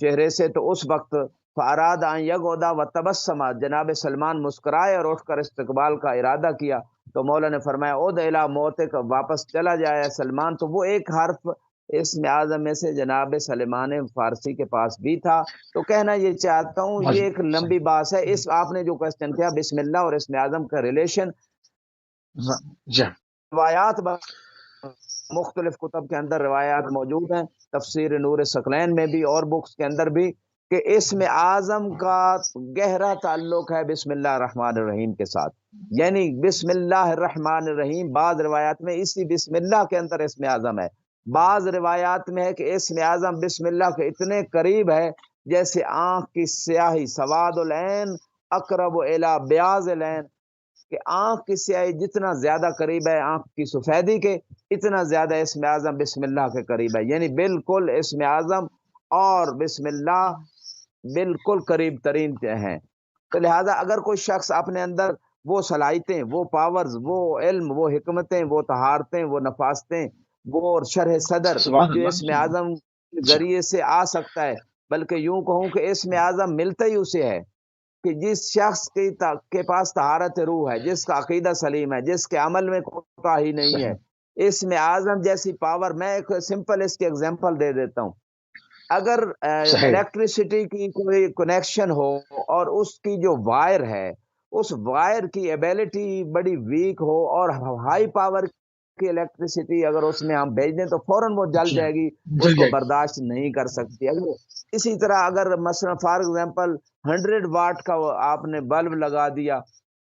چہرے سے، تو اس وقت فاراد ان یغدا و تبسما، جناب سلمان مسکرائے اور اٹھ کر استقبال کا ارادہ کیا، تو مولا نے فرمایا اود الی موتک، واپس چلا جائے سلمان، تو وہ ایک حرف اسم اعظم میں سے جناب سلیمان فارسی کے پاس بھی تھا۔ تو کہنا یہ چاہتا ہوں یہ ایک لمبی بات ہے، اس آپ نے جو کوسچن کیا بسم اللہ اور اسم اعظم کا ریلیشن، روایات مختلف کتب کے اندر روایات موجود ہیں، تفسیر نور ثقلین میں بھی اور بکس کے اندر بھی، کہ اسم اعظم کا گہرا تعلق ہے بسم اللہ الرحمن الرحیم کے ساتھ، یعنی بسم اللہ الرحمن الرحیم، بعض روایات میں اسی بسم اللہ کے اندر اسم اعظم ہے، بعض روایات میں ہے کہ اسم اعظم بسم اللہ کے اتنے قریب ہے جیسے آنکھ کی سیاہی، سواد العین اقرب الی بیاض العین، کہ آنکھ کی سیاہی جتنا زیادہ قریب ہے آنکھ کی سفیدی کے، اتنا زیادہ اسم اعظم بسم اللہ کے قریب ہے، یعنی بالکل اسم اعظم اور بسم اللہ بالکل قریب ترین ہیں۔ تو لہٰذا اگر کوئی شخص اپنے اندر وہ صلاحیتیں، وہ پاورز، وہ علم، وہ حکمتیں، وہ طہارتیں، وہ نفاستیں وہ شرح صدر
سبحان
جو
اللہ
اسم
سبحان
اعظم کے
اللہ۔
ذریعے سے آ سکتا ہے، بلکہ یوں کہوں کہ اسم اعظم ملتا ہی اسے ہے کہ جس شخص کے پاس طہارت روح ہے، جس کا عقیدہ سلیم ہے، جس کے عمل میں کوتاہی نہیں ہے،
صحیح
اسم اعظم جیسی پاور۔ میں ایک سمپل اس کی اگزامپل دے دیتا ہوں۔ اگر
صحیح
الیکٹریسٹی کی کوئی کنیکشن ہو اور اس کی جو وائر ہے، اس وائر کی ایبیلٹی بڑی ویک ہو اور ہائی پاور کی الیکٹریسٹی اگر اس میں ہم بھیج دیں تو فوراً وہ جل
جی ہاں،
جائے گی، اس
جل
کو
جائے گی۔
برداشت نہیں کر سکتی۔ اگر اسی طرح اگر مثلا فار ایگزامپل 100 واٹ کا آپ نے بلب لگا دیا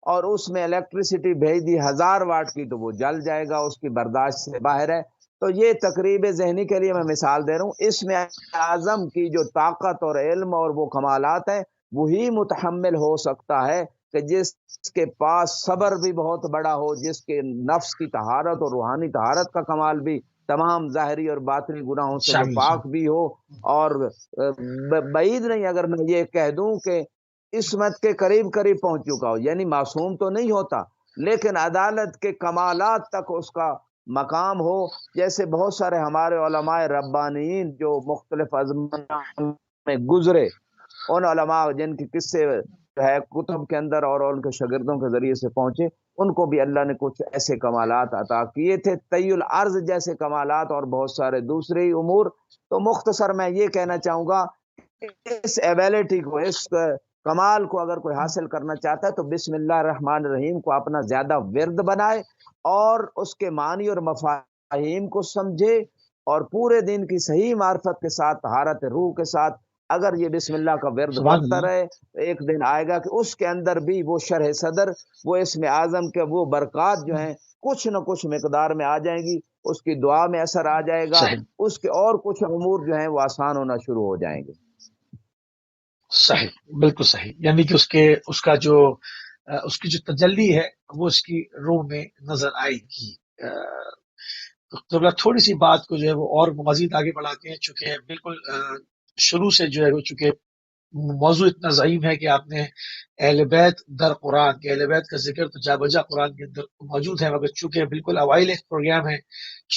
اور اس میں الیکٹریسٹی بھیج دی 1000 واٹ کی، تو وہ جل جائے گا، اس کی برداشت سے باہر ہے۔ تو یہ تقریب ذہنی کے لیے میں مثال دے رہا ہوں۔ اس میں اعظم کی جو طاقت اور علم اور وہ کمالات ہیں، وہی متحمل ہو سکتا ہے کہ جس کے پاس صبر بھی بہت بڑا ہو، جس کے نفس کی طہارت اور روحانی طہارت کا کمال بھی تمام ظاہری اور باطنی گناہوں سے وہ
شامل
پاک بھی ہو۔ اور بعید نہیں اگر میں یہ کہہ دوں کہ عصمت کے قریب قریب پہنچ چکا ہو، یعنی معصوم تو نہیں ہوتا لیکن عدالت کے کمالات تک اس کا مقام ہو۔ جیسے بہت سارے ہمارے علماء ربانیین جو مختلف ازمنہ میں گزرے، ان علماء جن کے قصے جو ہے کتب کے اندر اور ان کے شاگردوں کے ذریعے سے پہنچے، ان کو بھی اللہ نے کچھ ایسے کمالات عطا کیے تھے، طی العرض جیسے کمالات اور بہت سارے دوسرے ہی امور۔ تو مختصر میں یہ کہنا چاہوں گا کہ اس ایبیلٹی کو، اس کمال کو اگر کوئی حاصل کرنا چاہتا ہے تو بسم اللہ الرحمن الرحیم کو اپنا زیادہ ورد بنائے اور اس کے معنی اور مفاہیم کو سمجھے، اور پورے دن کی صحیح معرفت کے ساتھ، طہارت روح کے ساتھ اگر یہ بسم اللہ کا ورد
سبحان
پڑھتا
اللہ
رہے تو ایک دن آئے گا کہ اس کے اندر بھی وہ شرح صدر، وہ اسم اعظم کے وہ برکات جو ہیں کچھ نہ کچھ مقدار میں آ جائیں گی، اس کی دعا میں اثر آ جائے گا،
صحیح
اس کے اور کچھ امور جو ہیں وہ آسان ہونا شروع ہو جائیں گے۔
صحیح بالکل صحیح، یعنی کہ اس کا جو اس کی جو تجلی ہے وہ اس کی روح میں نظر آئے گی۔ تو تھوڑی سی بات کو جو ہے وہ اور مزید آگے بڑھاتے ہیں، چونکہ بالکل شروع سے جو ہے وہ چونکہ موضوع اتنا ضعیف ہے کہ آپ نے اہل بیت در قرآن کہ اہل بیت کا ذکر تو جا بجا قرآن کے اندر موجود ہے، مگر چونکہ بالکل اوائل ایک پروگرام ہے،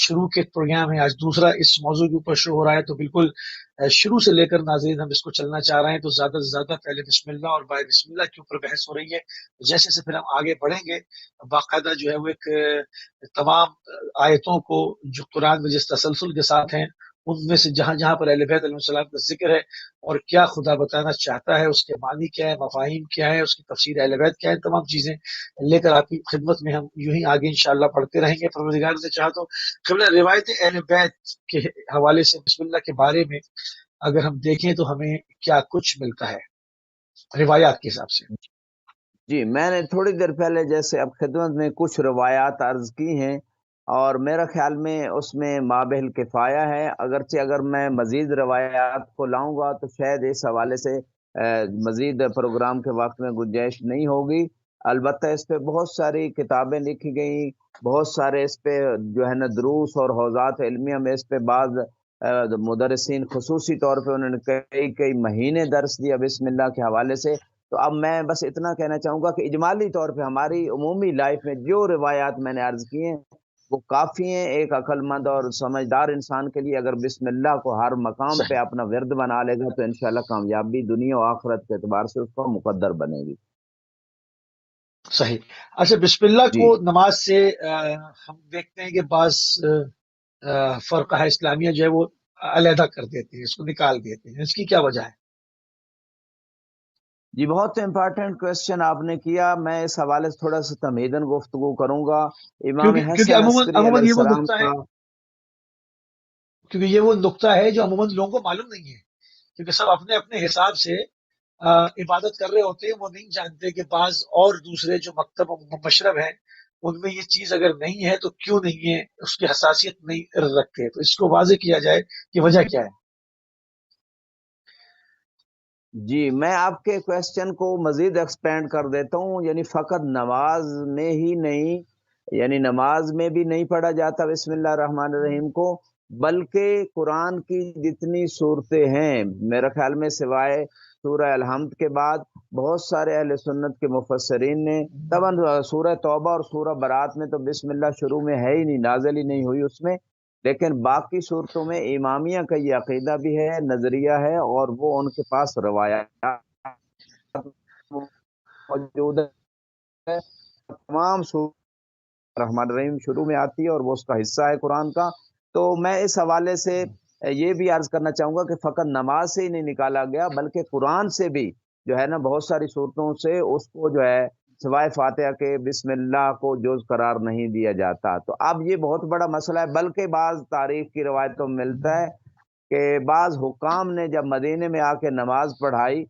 شروع کے ایک پروگرام ہے، آج دوسرا اس موضوع کے اوپر شروع ہو رہا ہے، تو بالکل شروع سے لے کر ناظرین ہم اس کو چلنا چاہ رہے ہیں، تو زیادہ سے زیادہ پہلے بسم اللہ اور بعد بسم اللہ کے اوپر بحث ہو رہی ہے۔ جیسے سے پھر ہم آگے بڑھیں گے، باقاعدہ جو ہے وہ ایک تمام آیتوں کو جو قرآن میں جس تسلسل کے ساتھ ہیں، ان میں سے جہاں جہاں پر اہل بیت علیہ السلام کا ذکر ہے اور کیا خدا بتانا چاہتا ہے، اس کے معنی کیا ہے، مفاہیم کیا ہے، اس کی تفسیر اہل بیت کیا ہے، تمام چیزیں لے کر آپ کی خدمت میں ہم یوں ہی آگے انشاءاللہ پڑھتے رہیں گے پروردگار سے چاہا تو۔ قبل روایت اہل بیت کے حوالے سے بسم اللہ کے بارے میں اگر ہم دیکھیں تو ہمیں کیا کچھ ملتا ہے روایات کے حساب سے؟
جی، میں نے تھوڑی دیر پہلے جیسے اب خدمت میں کچھ روایات عرض کی ہیں، اور میرا خیال میں اس میں مابہ الکفایہ ہے، اگرچہ اگر میں مزید روایات کو لاؤں گا تو شاید اس حوالے سے مزید پروگرام کے وقت میں گنجائش نہیں ہوگی۔ البتہ اس پہ بہت ساری کتابیں لکھی گئیں، بہت سارے اس پہ جو ہے نا دروس اور حوزات علمیہ میں اس پہ بعض مدرسین خصوصی طور پہ انہوں نے کئی کئی مہینے درس دیا بسم اللہ کے حوالے سے۔ تو اب میں بس اتنا کہنا چاہوں گا کہ اجمالی طور پہ ہماری عمومی لائف میں جو روایات میں نے عرض کی ہیں وہ کافی ہیں۔ ایک عقل مند اور سمجھدار انسان کے لیے اگر بسم اللہ کو ہر مقام پہ
صحیح
اپنا ورد بنا لے گا تو انشاءاللہ کامیابی دنیا و آخرت کے اعتبار سے اس کو مقدر بنے گی۔
صحیح۔ اچھا، بسم اللہ
جی
کو نماز سے ہم دیکھتے ہیں کہ بعض فرقہ اسلامیہ جو ہے وہ علیحدہ کر دیتے ہیں، اس کو نکال دیتے ہیں، اس کی کیا وجہ ہے؟
جی، بہت امپارٹنٹ کوشچن آپ نے کیا۔ میں اس حوالے سے تھوڑا سا تمہیداً گفتگو کروں گا۔ امام
کیونکہ
حسن عسکری
عموماً
علیہ
یہ وہ
السلام
نقطہ ہے،
کا
کیونکہ یہ وہ نقطہ ہے جو عموماً لوگوں کو معلوم نہیں ہے، کیونکہ سب اپنے اپنے حساب سے عبادت کر رہے ہوتے ہیں، وہ نہیں جانتے کہ بعض اور دوسرے جو مکتب و مشرب ہیں ان میں یہ چیز اگر نہیں ہے تو کیوں نہیں ہے، اس کی حساسیت نہیں رکھتے، تو اس کو واضح کیا جائے کہ وجہ کیا ہے۔
جی، میں آپ کے کوشچن کو مزید ایکسپینڈ کر دیتا ہوں، یعنی فقط نماز میں ہی نہیں، یعنی نماز میں بھی نہیں پڑھا جاتا بسم اللہ الرحمن الرحیم کو، بلکہ قرآن کی جتنی صورتیں ہیں میرے خیال میں سوائے سورہ الحمد کے بعد بہت سارے اہل سنت کے مفسرین نے طبعا سورہ توبہ اور سورہ برات میں تو بسم اللہ شروع میں ہے ہی نہیں، نازل ہی نہیں ہوئی اس میں، لیکن باقی صورتوں میں امامیہ کا یہ عقیدہ بھی ہے، نظریہ ہے، اور وہ ان کے پاس روایات موجود ہے۔ تمام رحمان الرحیم شروع میں آتی ہے اور وہ اس کا حصہ ہے قرآن کا۔ تو میں اس حوالے سے یہ بھی عرض کرنا چاہوں گا کہ فقط نماز سے ہی نہیں نکالا گیا، بلکہ قرآن سے بھی جو ہے نا بہت ساری صورتوں سے اس کو جو ہے سوائے فاتحہ کے بسم اللہ کو جز قرار نہیں دیا جاتا۔ تو اب یہ بہت بڑا مسئلہ ہے، بلکہ بعض تاریخ کی روایتوں میں ملتا ہے کہ بعض حکام نے جب مدینے میں آ کے نماز پڑھائی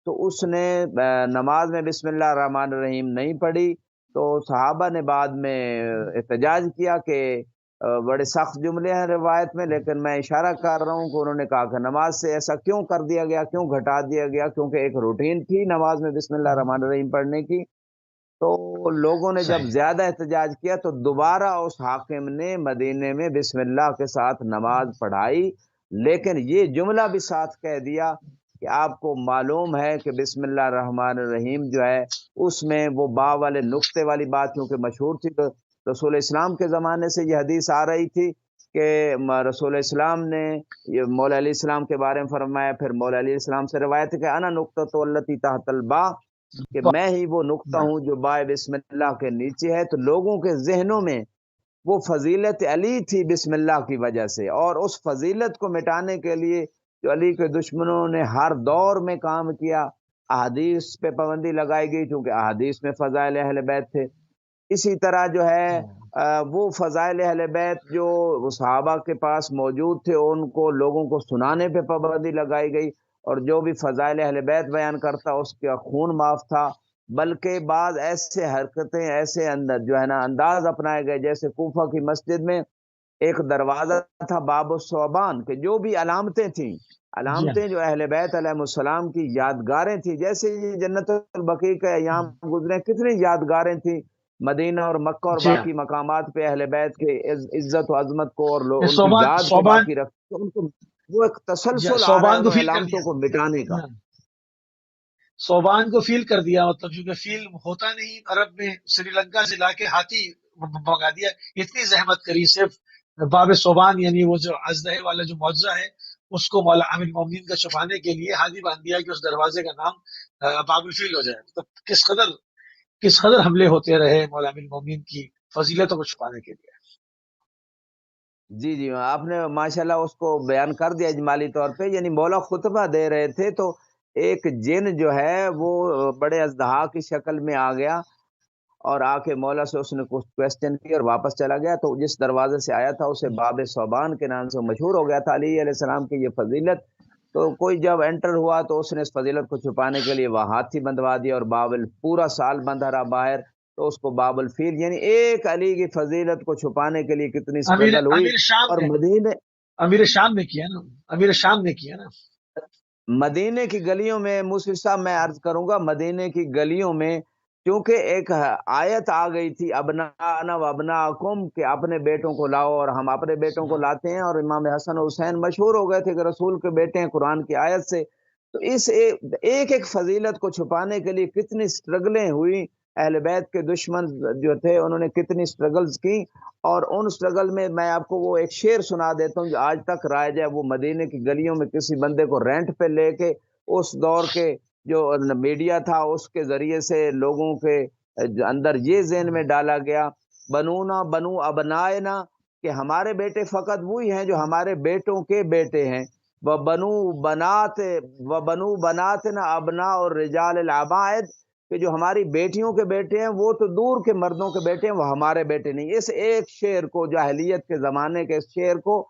تو اس نے نماز میں بسم اللہ الرحمن الرحیم نہیں پڑھی، تو صحابہ نے بعد میں احتجاج کیا کہ بڑے سخت جملے ہیں روایت میں، لیکن میں اشارہ کر رہا ہوں کہ انہوں نے کہا کہ نماز سے ایسا کیوں کر دیا گیا، کیوں گھٹا دیا گیا، کیونکہ ایک روٹین تھی نماز میں بسم اللہ الرحمن الرحیم پڑھنے کی۔ تو لوگوں نے جب
صحیح.
زیادہ احتجاج کیا تو دوبارہ اس حاکم نے مدینے میں بسم اللہ کے ساتھ نماز پڑھائی، لیکن یہ جملہ بھی ساتھ کہہ دیا کہ آپ کو معلوم ہے کہ بسم اللہ الرحمن الرحیم جو ہے اس میں وہ با والے نقطے والی بات کیونکہ مشہور تھی، تو رسول اسلام کے زمانے سے یہ حدیث آ رہی تھی کہ رسول اسلام نے یہ مولا علیہ السلام کے بارے میں فرمایا، پھر مولا علیہ السلام سے روایت ہے کہ انا نقطۃ التی تحت البا، کہ میں ہی وہ نقطہ ہوں جو بائے بسم اللہ کے نیچے ہے۔ تو لوگوں کے ذہنوں میں وہ فضیلت علی تھی بسم اللہ کی وجہ سے، اور اس فضیلت کو مٹانے کے لیے جو علی کے دشمنوں نے ہر دور میں کام کیا، احادیث پہ پابندی لگائی گئی کیونکہ احادیث میں فضائل اہل بیت تھے۔ اسی طرح جو ہے وہ فضائل اہل بیت جو صحابہ کے پاس موجود تھے ان کو لوگوں کو سنانے پہ پابندی لگائی گئی، اور جو بھی فضائل اہل بیت بیان کرتا اس کا خون معاف تھا۔ بلکہ بعض ایسے حرکتیں ایسے اندر جو ہے نا انداز اپنائے گئے، جیسے کوفہ کی مسجد میں ایک دروازہ تھا باب الصوبان، کہ جو بھی علامتیں تھیں،
جی ہاں.
علامتیں جو اہل بیت علیہ السلام کی یادگاریں تھیں، جیسے یہ جنت البقیع کے ایام گزرے کتنی یادگاریں تھیں، مدینہ اور مکہ اور
جی ہاں.
باقی مقامات پہ اہل بیت کے عزت و عظمت کو اور
یہ
ان کی
صوبان
یاد کو
صوبان
باقی رکھ تو ان کو وہ ایک
جی ہاں،
تسلسل آ رہا ہے
صوبان کو
ان
فیل کر
علامتوں
دیا.
کو مٹانے کا۔
ہاں. صوبان کو فیل کر دیا، مطلب کیونکہ فیل ہوتا نہیں عرب میں، سری لنکا سے لا کے ہاتھی منگا دیا. اتنی زحمت کری صرف باب صوبان یعنی وہ جو ازدہے والا جو معجزہ ہے اس کو مولا عامر مومنین کا چھپانے کے لیے ہاتھی باندھ دیا کہ اس دروازے کا نام باب الفیل ہو جائے. تو کس قدر حملے ہوتے رہے مولا عامر مومنین کی فضیلتوں کو چھپانے کے لیے.
جی جی، آپ نے ماشاءاللہ اس کو بیان کر دیا اجمالی طور پہ، یعنی مولا خطبہ دے رہے تھے تو ایک جن جو ہے وہ بڑے اژدہا کی شکل میں آ گیا، اور آ کے مولا سے اس نے کچھ کویسچن کی اور واپس چلا گیا، تو جس دروازے سے آیا تھا اسے باب صوبان کے نام سے مشہور ہو گیا تھا علی علیہ السلام کی یہ فضیلت۔ تو کوئی جب انٹر ہوا تو اس نے اس فضیلت کو چھپانے کے لیے وہ ہاتھی بندوا دیا، اور بابل پورا سال بندھا رہا باہر، تو اس کو باب الفیل، یعنی ایک علی کی فضیلت کو چھپانے کے لیے کتنی
امیر
اسٹرگل ہوئی۔
امیر شام
اور
نے
مدینے
امیر شام نے کیا نا. امیر شام نے کیا نا.
مدینے کی گلیوں میں موسوی صاحب میں عرض کروں گا، مدینے کی گلیوں میں کیونکہ ایک آیت آ گئی تھی ابناءنا و ابناءکم، کہ اپنے بیٹوں کو لاؤ اور ہم اپنے بیٹوں کو لاتے ہیں، اور امام حسن و حسین مشہور ہو گئے تھے کہ رسول کے بیٹے ہیں قرآن کی آیت سے۔ تو اس ایک ایک فضیلت کو چھپانے کے لیے کتنی سٹرگلیں ہوئی، اہل بیت کے دشمن جو تھے انہوں نے کتنی سٹرگلز کی، اور ان سٹرگل میں آپ کو وہ ایک شعر سنا دیتا ہوں جو آج تک رائج ہے۔ وہ مدینے کی گلیوں میں کسی بندے کو رینٹ پہ لے کے اس دور کے جو میڈیا تھا اس کے ذریعے سے لوگوں کے اندر یہ ذہن میں ڈالا گیا، بنونا بنو ابنائنا، کہ ہمارے بیٹے فقط وہی ہیں جو ہمارے بیٹوں کے بیٹے ہیں، وہ بنو بنات نہ ابنا اور رجال العبائد، کہ جو ہماری بیٹیوں کے بیٹے ہیں وہ تو دور کے مردوں کے بیٹے ہیں، وہ ہمارے بیٹے نہیں۔ اس ایک شعر کو، جاہلیت کے زمانے کے اس شعر کو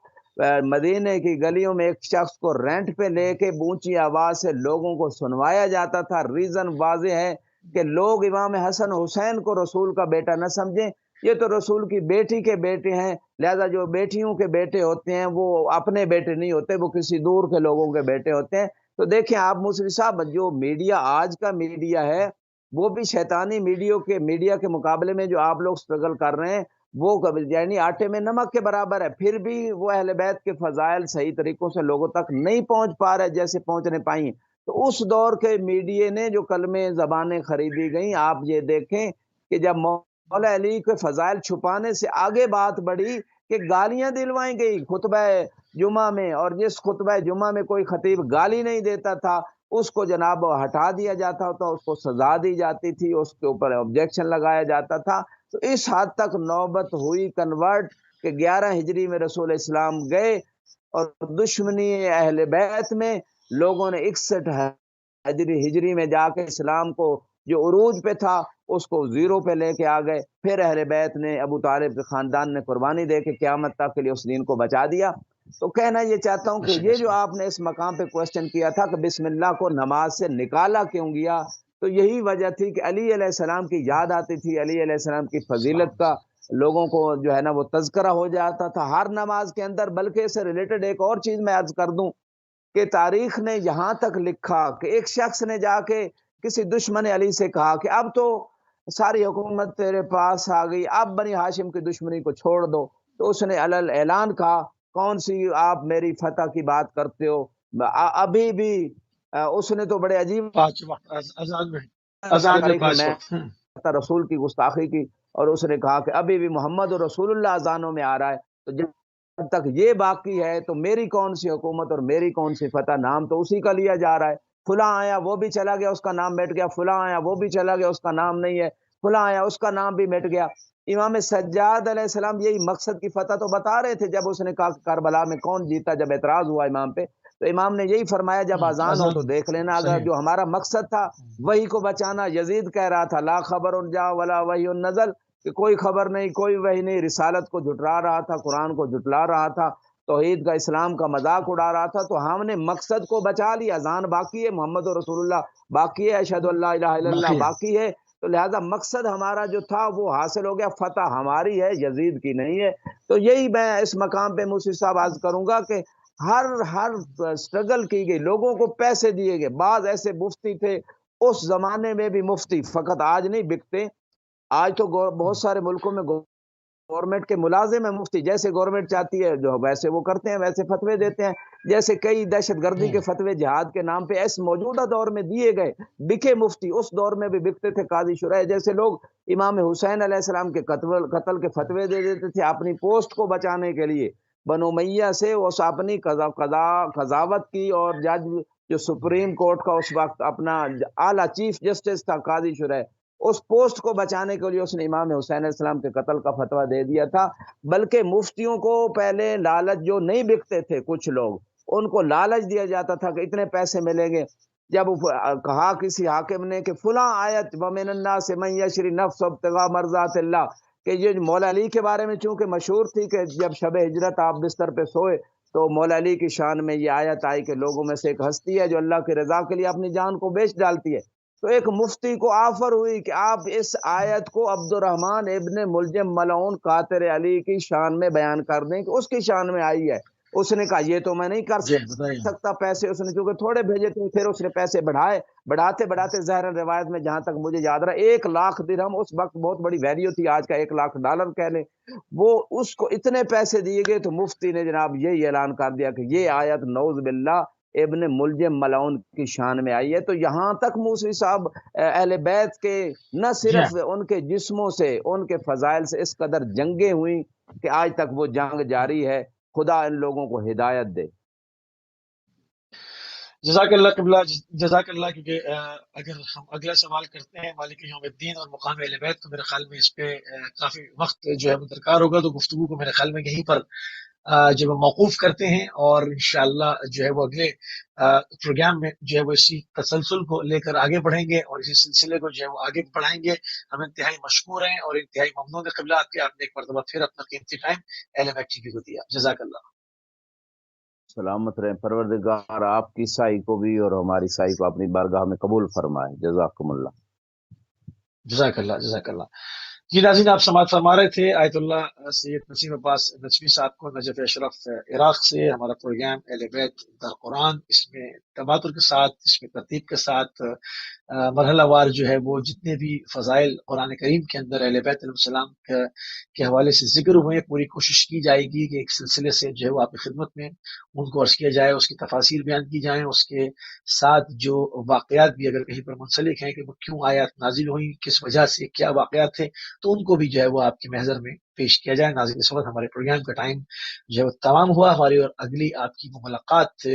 مدینے کی گلیوں میں ایک شخص کو رینٹ پہ لے کے اونچی آواز سے لوگوں کو سنوایا جاتا تھا۔ ریزن واضح ہے کہ لوگ امام حسن حسین کو رسول کا بیٹا نہ سمجھیں، یہ تو رسول کی بیٹی کے بیٹے ہیں، لہذا جو بیٹیوں کے بیٹے ہوتے ہیں وہ اپنے بیٹے نہیں ہوتے، وہ کسی دور کے لوگوں کے بیٹے ہوتے ہیں۔ تو دیکھیں آپ موسوی صاحب، جو میڈیا آج کا میڈیا ہے وہ بھی شیطانی میڈیا کے مقابلے میں جو آپ لوگ سٹرگل کر رہے ہیں وہ یعنی آٹے میں نمک کے برابر ہے، پھر بھی وہ اہل بیت کے فضائل صحیح طریقوں سے لوگوں تک نہیں پہنچ پا رہے جیسے پہنچنے پائیں۔ تو اس دور کے میڈیا نے جو کلمے زبانیں خریدی گئیں، آپ یہ دیکھیں کہ جب مولا علی کے فضائل چھپانے سے آگے بات بڑھی کہ گالیاں دلوائی گئی خطبہ جمعہ میں، اور جس خطبہ جمعہ میں کوئی خطیب گالی نہیں دیتا تھا اس کو جناب ہٹا دیا جاتا تھا، اس کو سزا دی جاتی تھی، اس کے اوپر آبجیکشن لگایا جاتا تھا۔ تو اس حد تک نوبت ہوئی کنورٹ کہ 11 ہجری میں رسول اسلام گئے، اور دشمنی اہل بیت میں لوگوں نے 61 ہجری میں جا کے اسلام کو جو عروج پہ تھا اس کو زیرو پہ لے کے آ گئے۔ پھر اہل بیت نے، ابو طالب کے خاندان نے قربانی دے کے قیامت تک کے لیے اس دین کو بچا دیا۔ تو کہنا یہ چاہتا ہوں کہ یہ جو آپ نے اس مقام پہ کوشچن کیا تھا کہ بسم اللہ کو نماز سے نکالا کیوں گیا، تو یہی وجہ تھی کہ علی علیہ السلام کی یاد آتی تھی، علی علیہ السلام کی فضیلت کا لوگوں کو جو ہے نا وہ تذکرہ ہو جاتا تھا ہر نماز کے اندر۔ بلکہ اس سے ریلیٹڈ ایک اور چیز میں عرض کر دوں کہ تاریخ نے یہاں تک لکھا کہ ایک شخص نے جا کے کسی دشمن علی سے کہا کہ اب تو ساری حکومت تیرے پاس آ گئی، اب بنی ہاشم کی دشمنی کو چھوڑ دو۔ تو اس نے علل اعلان کہا کون سی آپ میری فتح کی بات کرتے ہو، ابھی بھی اس نے تو بڑے عجیب میں رسول کی گستاخی کی، اور اس نے کہا کہ ابھی بھی محمد رسول اللہ اذانوں میں آ رہا ہے، تو جب تک یہ باقی ہے تو میری کون سی حکومت اور میری کون سی فتح، نام تو اسی کا لیا جا رہا ہے۔ فلاں آیا وہ بھی چلا گیا اس کا نام مٹ گیا، فلاں آیا وہ بھی چلا گیا اس کا نام نہیں ہے، فلاں آیا اس کا نام بھی مٹ گیا۔ امام سجاد علیہ السلام یہی مقصد کی فتح تو بتا رہے تھے جب اس نے کہا کہ کربلا میں کون جیتا، جب اعتراض ہوا امام پہ تو امام نے یہی فرمایا جب اذان ہو تو دیکھ لینا، اگر جو ہمارا مقصد تھا وہی کو بچانا۔ یزید کہہ رہا تھا لا خبر جا ولا وحی نزل، کہ کوئی خبر نہیں، کوئی وحی نہیں، رسالت کو جھٹلا رہا تھا، قرآن کو جھٹلا رہا تھا، توحید کا اسلام کا مذاق اڑا رہا تھا۔ تو ہم نے مقصد کو بچا لیا، اذان باقی ہے، محمد رسول اللہ باقی ہے، اشہد ان لا الہ الا اللہ باقی ہے، تو لہذا مقصد ہمارا جو تھا وہ حاصل ہو گیا، فتح ہماری ہے یزید کی نہیں ہے۔ تو یہی میں اس مقام پہ موسی صاحب عرض کروں گا کہ ہر سٹرگل کی گئی، لوگوں کو پیسے دیے گئے، بعض ایسے مفتی تھے اس زمانے میں بھی، مفتی فقط آج نہیں بکتے، آج تو بہت سارے ملکوں میں گورنمنٹ کے ملازم ہیں مفتی، جیسے گورنمنٹ چاہتی ہے جو ویسے وہ کرتے ہیں، ویسے فتوے دیتے ہیں، جیسے کئی دہشت گردی کے فتوے جہاد کے نام پہ اس موجودہ دور میں دیے گئے، بکے مفتی، اس دور میں بھی بکتے تھے قاضی شرح جیسے لوگ، امام حسین علیہ السلام کے قتل کے فتوے دے دیتے تھے اپنی پوسٹ کو بچانے کے لیے، بنو امیہ سے اس اپنی قضاوت کی، اور جج جو سپریم کورٹ کا اس وقت اپنا اعلیٰ چیف جسٹس تھا قاضی شرح، اس پوسٹ کو بچانے کے لیے اس نے امام حسین علیہ السلام کے قتل کا فتویٰ دے دیا تھا۔ بلکہ مفتیوں کو پہلے لالچ، جو نہیں بکتے تھے کچھ لوگ، ان کو لالچ دیا جاتا تھا کہ اتنے پیسے ملیں گے۔ جب کہا کسی حاکم نے کہ فلاں آیت ومن الناس من یشری نفسہ ابتغاء مرضات اللہ، کہ یہ مولا علی کے بارے میں چونکہ مشہور تھی کہ جب شب ہجرت آپ بستر پہ سوئے تو مولا علی کی شان میں یہ آیت آئی کہ لوگوں میں سے ایک ہستی ہے جو اللہ کی رضا کے لیے اپنی جان کو بیچ ڈالتی ہے۔ تو ایک مفتی کو آفر ہوئی کہ آپ اس آیت کو عبد الرحمن ابن ملجم ملعون قاطر علی کی شان میں بیان کر دیں کہ اس کی شان میں آئی ہے۔ اس نے کہا یہ تو میں نہیں کر سکتا، پیسے اس نے چونکہ تھوڑے بھیجے تھے، پھر اس نے پیسے بڑھاتے ظاہر روایت میں جہاں تک مجھے یاد رہا 1,00,000 درہم، اس وقت بہت بڑی ویلیو تھی، آج کا $1,00,000 کہہ لیں، وہ اس کو اتنے پیسے دیے گئے تو مفتی نے جناب یہی اعلان کر دیا کہ یہ آیت نعوذ باللہ ابن ملجم ملعون کی شان میں آئی ہے۔ تو یہاں تک موسی صاحب اہل بیت کے نہ صرف ان کے جسموں سے، ان کے فضائل سے اس قدر جنگیں ہوئیں کہ آج تک وہ جنگ جاری ہے۔ خدا ان لوگوں کو ہدایت دے۔
جزاک اللہ قبلہ، جزاک اللہ، کیونکہ اگر ہم اگلا سوال کرتے ہیں مالک یوم الدین اور مقام اہل بیت تو میرے خیال میں اس پہ کافی وقت جو ہے درکار ہوگا، تو گفتگو کو میرے خیال میں یہیں پر جب ہم موقوف کرتے ہیں، اور انشاءاللہ جو ہے وہ اگلے پروگرام میں جو ہے وہ اسی تسلسل کو لے کر آگے بڑھیں گے اور اسی سلسلے کو جو ہے وہ آگے بڑھائیں گے۔ ہم انتہائی مشکور ہیں اور انتہائی ممنون ہیں قبلہ آپ کے، آپ نے ایک مرتبہ پھر اپنا قیمتی ٹائم اہل بیت ٹی وی کو دیا، جزاک اللہ۔
سلامت رہیں، پروردگار آپ کی سائی کو بھی اور ہماری سائی کو اپنی بارگاہ میں قبول فرمائے، جزاکم اللہ۔
جزاک اللہ، جزاک اللہ۔ جی ناظرین، آپ سماعت فرما رہے تھے آیت اللہ سید نسیم عباس نجفی صاحب کو، نجف اشرف عراق سے۔ ہمارا پروگرام اہل بیت در قرآن، اس میں تباتر کے ساتھ، اس میں ترتیب کے ساتھ مرحلہ وار جو ہے وہ جتنے بھی فضائل قرآن کریم کے اندر اہل بیت علیہ السلام کے حوالے سے ذکر ہوئے ہیں، پوری کوشش کی جائے گی کہ ایک سلسلے سے جو ہے وہ آپ کی خدمت میں ان کو عرض کیا جائے، اس کی تفاصیر بیان کی جائیں، اس کے ساتھ جو واقعات بھی اگر کہیں پر منسلک ہیں کہ وہ کیوں آیات نازل ہوئی، کس وجہ سے، کیا واقعات تھے، تو ان کو بھی جو ہے وہ آپ کے محضر میں پیش کیا جائے۔ ناظرین، اس وقت ہمارے پروگرام کا ٹائم جو ہے وہ تمام ہوا، ہماری اور اگلی آپ کی ملاقات